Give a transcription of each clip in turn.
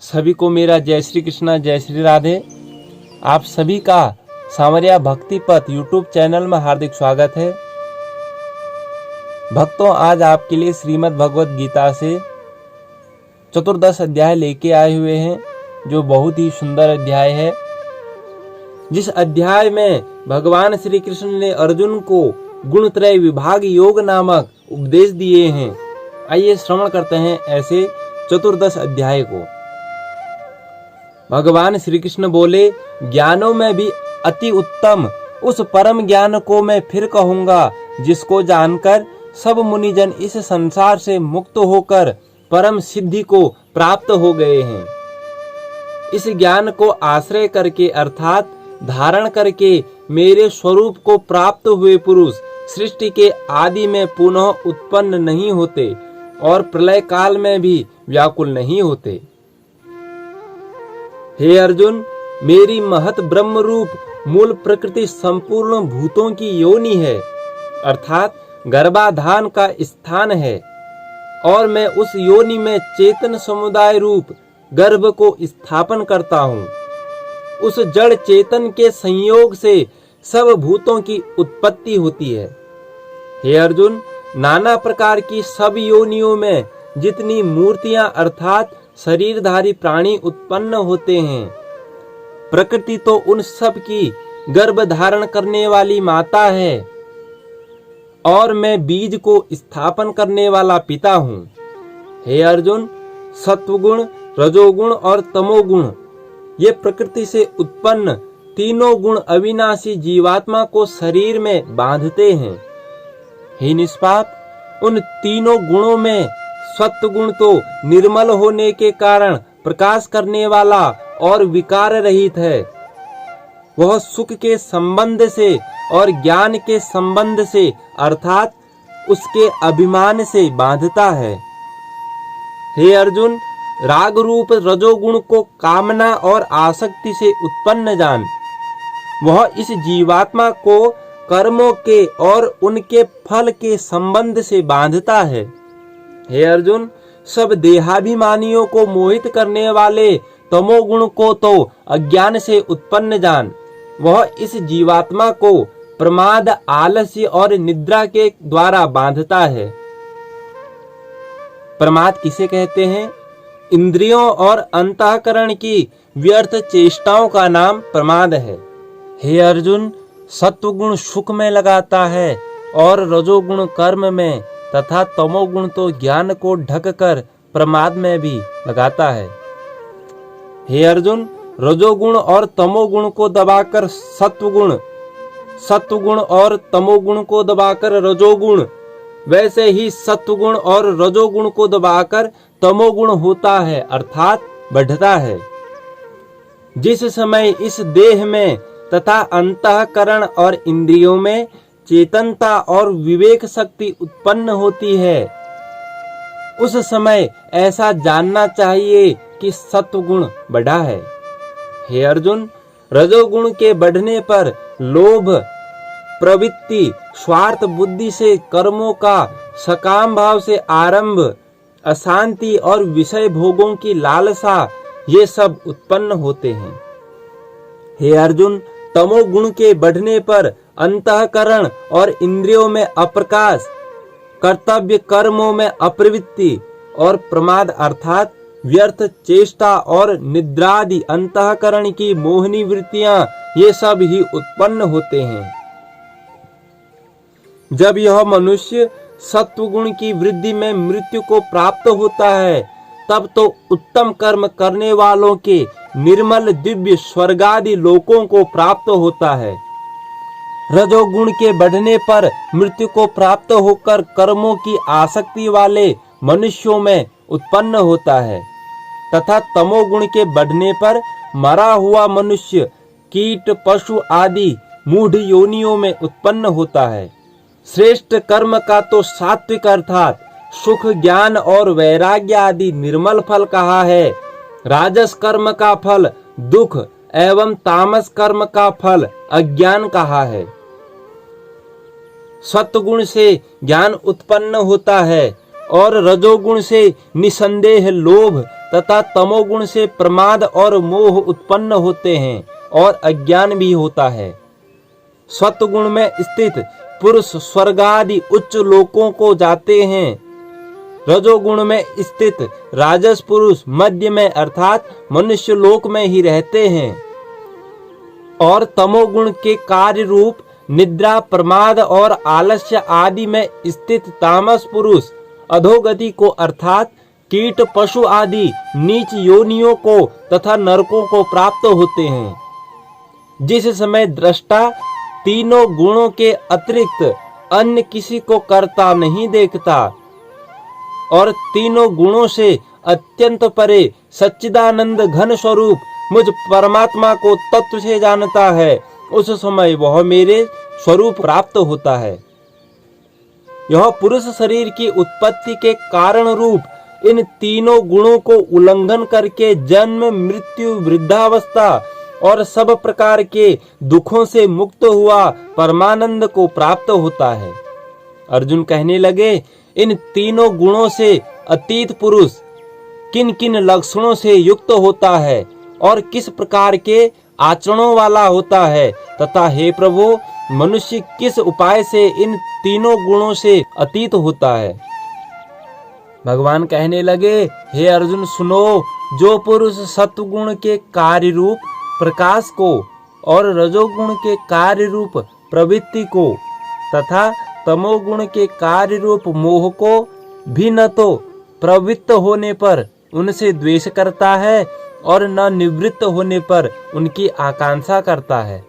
सभी को मेरा जय श्री कृष्णा, जय श्री राधे। आप सभी का सांवरिया भक्ति पथ यूट्यूब चैनल में हार्दिक स्वागत है। भक्तों, आज आपके लिए श्रीमद् भगवत गीता से चतुर्दश अध्याय लेके आए हुए हैं, जो बहुत ही सुंदर अध्याय है। जिस अध्याय में भगवान श्री कृष्ण ने अर्जुन को गुणत्रय विभाग योग नामक उपदेश दिए हैं। आइए श्रवण करते हैं ऐसे चतुर्दश अध्याय को। भगवान श्री कृष्ण बोले, ज्ञानों में भी अति उत्तम उस परम ज्ञान को मैं फिर कहूंगा, जिसको जानकर सब मुनिजन इस संसार से मुक्त होकर परम सिद्धि को प्राप्त हो गए हैं। इस ज्ञान को आश्रय करके अर्थात धारण करके मेरे स्वरूप को प्राप्त हुए पुरुष सृष्टि के आदि में पुनः उत्पन्न नहीं होते और प्रलय काल में भी व्याकुल नहीं होते। हे अर्जुन, मेरी महत ब्रह्म रूप मूल प्रकृति संपूर्ण भूतों की योनि है, अर्थात गर्भाधान का स्थान है, और मैं उस योनि में चेतन समुदाय रूप गर्भ को स्थापन करता हूँ। उस जड़ चेतन के संयोग से सब भूतों की उत्पत्ति होती है। हे अर्जुन, नाना प्रकार की सब योनियों में जितनी मूर्तियां अर्थात शरीरधारी प्राणी उत्पन्न होते हैं, प्रकृति तो उन सब की गर्भ धारण करने वाली माता है, और मैं बीज को स्थापन करने वाला पिता हूँ। हे अर्जुन, सत्वगुण, रजोगुण और तमोगुण ये प्रकृति से उत्पन्न तीनों गुण अविनाशी जीवात्मा को शरीर में बांधते हैं। हे निष्पाप, उन तीनों गुणों में सत्वगुण तो निर्मल होने के कारण प्रकाश करने वाला और विकार रहित है। वह सुख के संबंध से और ज्ञान के संबंध से अर्थात उसके अभिमान से बांधता है। हे अर्जुन, राग रूप रजोगुण को कामना और आसक्ति से उत्पन्न जान। वह इस जीवात्मा को कर्मों के और उनके फल के संबंध से बांधता है। हे अर्जुन, सब देहाभिमानियों को मोहित करने वाले तमोगुण को तो अज्ञान से उत्पन्न जान। वह इस जीवात्मा को प्रमाद, आलस्य और निद्रा के द्वारा बांधता है। प्रमाद किसे कहते हैं? इंद्रियों और अंतःकरण की व्यर्थ चेष्टाओं का नाम प्रमाद है। हे अर्जुन, सत्वगुण सुख में लगाता है और रजोगुण कर्म में तथा तमोगुण तो ज्ञान को ढककर प्रमाद में भी लगाता है। हे अर्जुन, रजोगुण और तमोगुण को दबाकर सत्वगुण, सत्वगुण और तमोगुण को दबाकर रजोगुण, वैसे ही सत्वगुण और रजोगुण को दबाकर तमोगुण होता है अर्थात बढ़ता है। जिस समय इस देह में तथा अंतःकरण और इंद्रियों में चेतनता और विवेक शक्ति उत्पन्न होती है, उस समय ऐसा जानना चाहिए कि सत्वगुण बढ़ा है। हे अर्जुन, रजोगुण के बढ़ने पर लोभ, प्रवृत्ति, स्वार्थ बुद्धि से कर्मों का सकाम भाव से आरंभ, अशांति और विषय भोगों की लालसा ये सब उत्पन्न होते हैं। हे अर्जुन, तमोगुण के बढ़ने पर अंतःकरण और इंद्रियों में अप्रकाश, कर्तव्य कर्मों में अप्रवृत्ति और प्रमाद अर्थात व्यर्थ चेष्टा और निद्रादि अंतःकरण की मोहनी वृत्तियां ये सब ही उत्पन्न होते हैं। जब यह मनुष्य सत्वगुण की वृद्धि में मृत्यु को प्राप्त होता है, तब तो उत्तम कर्म करने वालों के निर्मल दिव्य स्वर्गादि लोकों को प्राप्त होता है। रजोगुण के बढ़ने पर मृत्यु को प्राप्त होकर कर्मों की आसक्ति वाले मनुष्यों में उत्पन्न होता है, तथा तमोगुण के बढ़ने पर मरा हुआ मनुष्य कीट, पशु आदि मूढ़ योनियों में उत्पन्न होता है। श्रेष्ठ कर्म का तो सात्विक अर्थात सुख, ज्ञान और वैराग्य आदि निर्मल फल कहा है। राजस कर्म का फल दुख एवं तामस कर्म का फल अज्ञान कहा है। सत्वगुण से ज्ञान उत्पन्न होता है और रजोगुण से निसंदेह लोभ, तथा तमोगुण से प्रमाद और मोह उत्पन्न होते हैं और अज्ञान भी होता है। सत्वगुण में स्थित पुरुष स्वर्ग आदि उच्च लोकों को जाते हैं। रजोगुण में स्थित राजस पुरुष मध्य में अर्थात मनुष्य लोक में ही रहते हैं और तमोगुण के कार्य रूप निद्रा, प्रमाद और आलस्य आदि में स्थित तामस पुरुष अधोगति को अर्थात कीट, पशु आदि नीच योनियों को तथा नरकों को प्राप्त होते हैं। जिस समय दृष्टा तीनों गुणों के अतिरिक्त अन्य किसी को करता नहीं देखता और तीनों गुणों से अत्यंत परे सच्चिदानंद घन स्वरूप मुझ परमात्मा को तत्व से जानता है, उस समय वह मेरे स्वरूप प्राप्त होता है। यह पुरुष शरीर की उत्पत्ति के कारण रूप इन तीनों गुणों को उल्लंघन करके जन्म, मृत्यु, वृद्धावस्था और सब प्रकार के दुखों से मुक्त हुआ परमानंद को प्राप्त होता है। अर्जुन कहने लगे, इन तीनों गुणों से अतीत पुरुष किन किन लक्षणों से युक्त होता है और किस प्रकार के आचरणों वाला होता है तथा हे प्रभु, मनुष्य किस उपाय से इन तीनों गुणों से अतीत होता है। भगवान कहने लगे, हे अर्जुन सुनो, जो पुरुष सत्वगुण के कार्य रूप प्रकाश को और रजोगुण के कार्य रूप प्रवृत्ति को तथा तमोगुण के कार्य रूप मोह को भी न तो प्रवृत्त होने पर उनसे द्वेष करता है और न निवृत्त होने पर उनकी आकांक्षा करता है,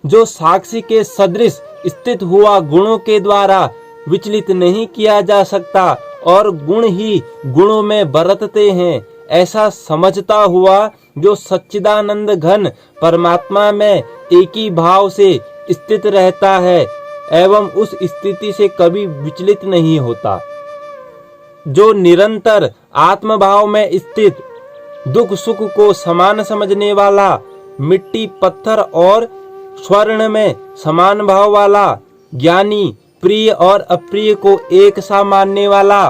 जो साक्षी के सदृश स्थित हुआ गुणों के द्वारा विचलित नहीं किया जा सकता और गुण ही गुणों में बरतते हैं, ऐसा समझता हुआ जो सच्चिदानंद घन परमात्मा में एक ही भाव से स्थित रहता है एवं उस स्थिति से कभी विचलित नहीं होता, जो निरंतर आत्म भाव में स्थित दुख सुख को समान समझने वाला, मिट्टी, पत्थर और स्वर्ण में समान भाव वाला, ज्ञानी, प्रिय और अप्रिय को एक सा मानने वाला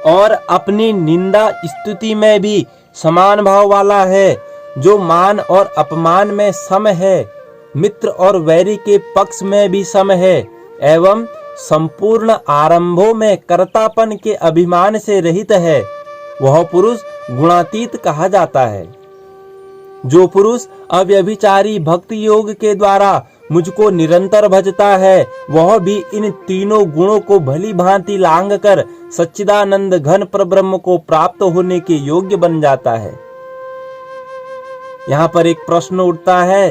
और अपनी निंदा स्तुति में भी समान भाव वाला है, जो मान और अपमान में सम है, मित्र और वैरी के पक्ष में भी सम है एवं संपूर्ण आरंभों में कर्तापन के अभिमान से रहित है, वह पुरुष गुणातीत कहा जाता है। जो पुरुष अव्यभिचारी भक्ति योग के द्वारा मुझको निरंतर भजता है, वह भी इन तीनों गुणों को भली भांति लांघ कर सच्चिदानंद घन परब्रह्म को प्राप्त होने के योग्य बन जाता है। यहाँ पर एक प्रश्न उठता है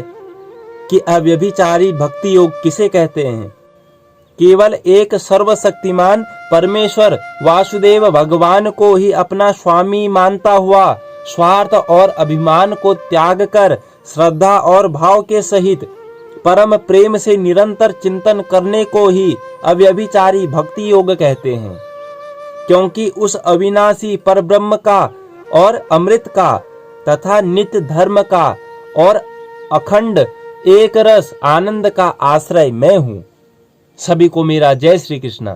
कि अव्यभिचारी भक्ति योग किसे कहते हैं? केवल एक सर्वशक्तिमान परमेश्वर वासुदेव भगवान को ही अपना स्वामी मानता हुआ स्वार्थ और अभिमान को त्याग कर श्रद्धा और भाव के सहित परम प्रेम से निरंतर चिंतन करने को ही अव्यभिचारी भक्ति योग कहते हैं, क्योंकि उस अविनाशी परब्रह्म का और अमृत का तथा नित्य धर्म का और अखंड एक रस आनंद का आश्रय मैं हूँ। सभी को मेरा जय श्री कृष्ण।